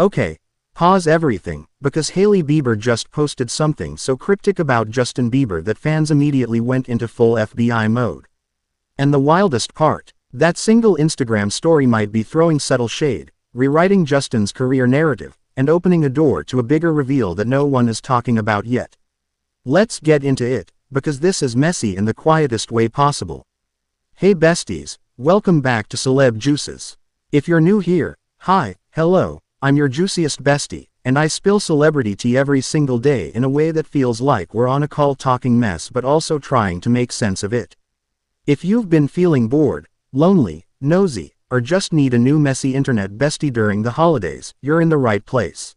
Okay, pause everything, because Hailey Bieber just posted something so cryptic about Justin Bieber that fans immediately went into full FBI mode. And the wildest part, that single Instagram story might be throwing subtle shade, rewriting Justin's career narrative, and opening a door to a bigger reveal that no one is talking about yet. Let's get into it, because this is messy in the quietest way possible. Hey besties, welcome back to Celeb Juices. If you're new here, hi, hello, I'm your juiciest bestie, and I spill celebrity tea every single day in a way that feels like we're on a call talking mess but also trying to make sense of it. If you've been feeling bored, lonely, nosy, or just need a new messy internet bestie during the holidays, you're in the right place.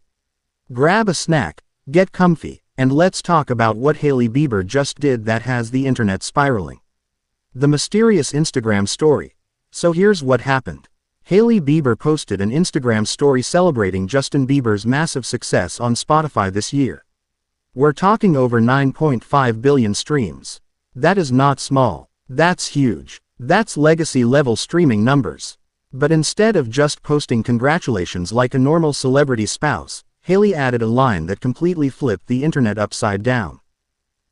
Grab a snack, get comfy, and let's talk about what Hailey Bieber just did that has the internet spiraling. The mysterious Instagram story. So here's what happened. Hailey Bieber posted an Instagram story celebrating Justin Bieber's massive success on Spotify this year. We're talking over 9.5 billion streams. That is not small. That's huge. That's legacy-level streaming numbers. But instead of just posting congratulations like a normal celebrity spouse, Hailey added a line that completely flipped the internet upside down.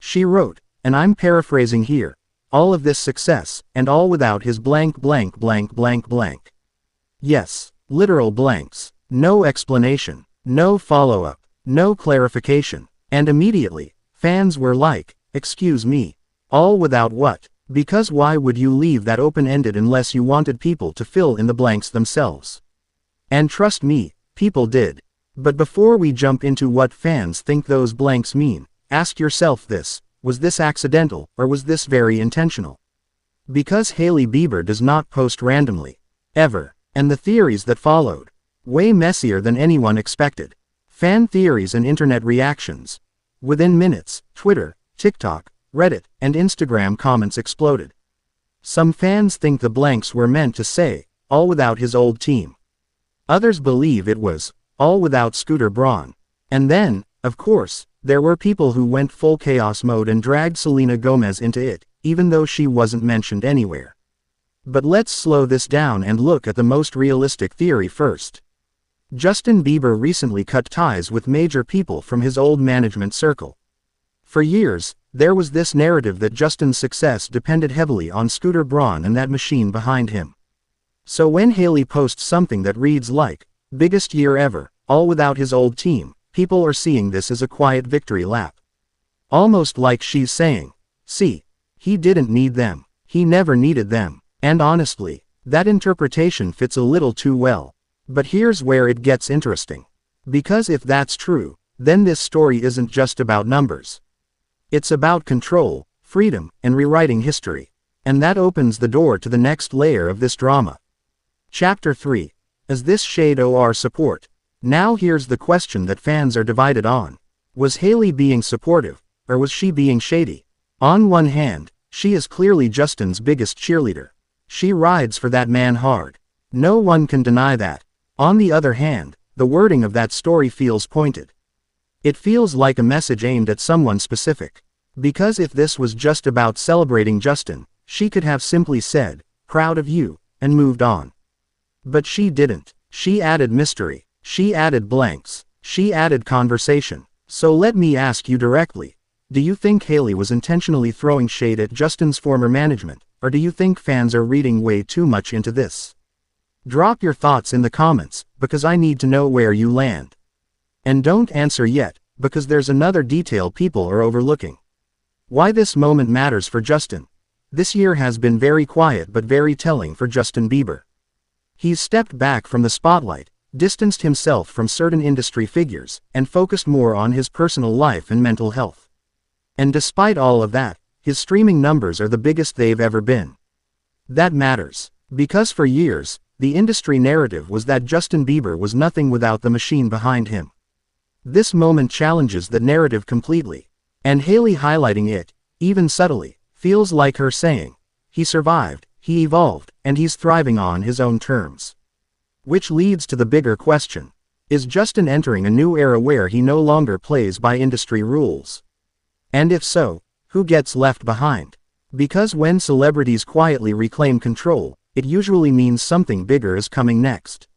She wrote, and I'm paraphrasing here, all of this success, and all without his blank blank blank blank blank. Yes, literal blanks. No explanation, no follow-up, no clarification. And immediately, fans were like, excuse me. All without what? Because why would you leave that open-ended unless you wanted people to fill in the blanks themselves? And trust me, people did. But before we jump into what fans think those blanks mean, ask yourself this, was this accidental, or was this very intentional? Because Hailey Bieber does not post randomly. Ever. And the theories that followed. Way messier than anyone expected. Fan theories and internet reactions. Within minutes, Twitter, TikTok, Reddit, and Instagram comments exploded. Some fans think the blanks were meant to say, all without his old team. Others believe it was, all without Scooter Braun. And then, of course, there were people who went full chaos mode and dragged Selena Gomez into it, even though she wasn't mentioned anywhere. But let's slow this down and look at the most realistic theory first. Justin Bieber recently cut ties with major people from his old management circle. For years, there was this narrative that Justin's success depended heavily on Scooter Braun and that machine behind him. So when Hailey posts something that reads like, biggest year ever, all without his old team, people are seeing this as a quiet victory lap. Almost like she's saying, see, he didn't need them, he never needed them. And honestly, that interpretation fits a little too well. But here's where it gets interesting. Because if that's true, then this story isn't just about numbers. It's about control, freedom, and rewriting history. And that opens the door to the next layer of this drama. Chapter 3. Is this shade or support? Now here's the question that fans are divided on. Was Hailey being supportive, or was she being shady? On one hand, she is clearly Justin's biggest cheerleader. She rides for that man hard. No one can deny that. On the other hand, the wording of that story feels pointed. It feels like a message aimed at someone specific. Because if this was just about celebrating Justin, she could have simply said, proud of you, and moved on. But she didn't. She added mystery. She added blanks. She added conversation. So let me ask you directly. Do you think Hailey was intentionally throwing shade at Justin's former management, or do you think fans are reading way too much into this? Drop your thoughts in the comments, because I need to know where you land. And don't answer yet, because there's another detail people are overlooking. Why this moment matters for Justin. This year has been very quiet but very telling for Justin Bieber. He's stepped back from the spotlight, distanced himself from certain industry figures, and focused more on his personal life and mental health. And despite all of that, his streaming numbers are the biggest they've ever been. That matters, because for years, the industry narrative was that Justin Bieber was nothing without the machine behind him. This moment challenges that narrative completely. And Hailey highlighting it, even subtly, feels like her saying, he survived, he evolved, and he's thriving on his own terms. Which leads to the bigger question. Is Justin entering a new era where he no longer plays by industry rules? And if so, who gets left behind? Because when celebrities quietly reclaim control, it usually means something bigger is coming next.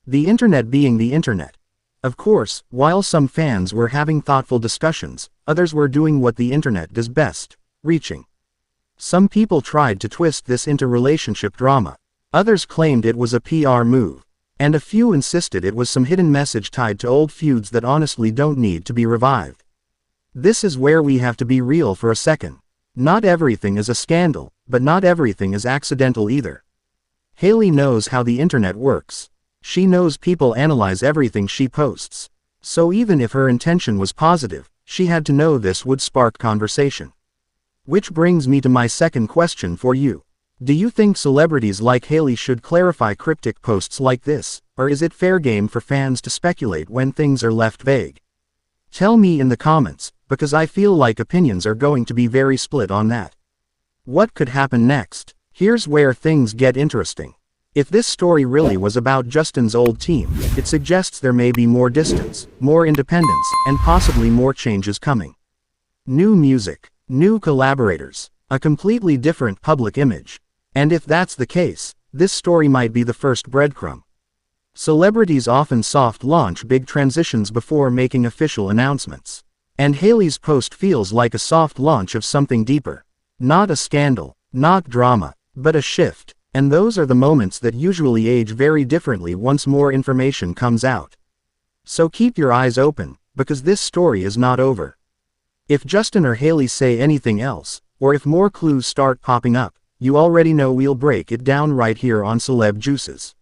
The internet being the internet, Of course, while some fans were having thoughtful discussions, others were doing what the internet does best, reaching. Some people tried to twist this into relationship drama. Others claimed it was a PR move. And a few insisted it was some hidden message tied to old feuds that honestly don't need to be revived. This is where we have to be real for a second. Not everything is a scandal, but not everything is accidental either. Hailey knows how the internet works. She knows people analyze everything she posts. So even if her intention was positive, she had to know this would spark conversation. Which brings me to my second question for you. Do you think celebrities like Hailey should clarify cryptic posts like this, or is it fair game for fans to speculate when things are left vague? Tell me in the comments, because I feel like opinions are going to be very split on that. What could happen next? Here's where things get interesting. If this story really was about Justin's old team, it suggests there may be more distance, more independence, and possibly more changes coming. New music, new collaborators, a completely different public image. And if that's the case, this story might be the first breadcrumb. Celebrities often soft launch big transitions before making official announcements. And Hailey's post feels like a soft launch of something deeper. Not a scandal, not drama, but a shift. And those are the moments that usually age very differently once more information comes out. So keep your eyes open, because this story is not over. If Justin or Hailey say anything else, or if more clues start popping up, you already know we'll break it down right here on Celeb Juices.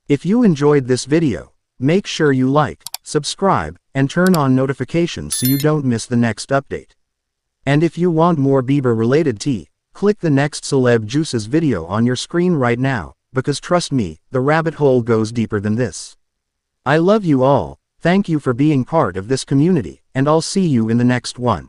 If you enjoyed this video, make sure you like, subscribe, and turn on notifications so you don't miss the next update. And if you want more Bieber-related tea, click the next Celeb Juices video on your screen right now, because trust me, the rabbit hole goes deeper than this. I love you all, thank you for being part of this community, and I'll see you in the next one.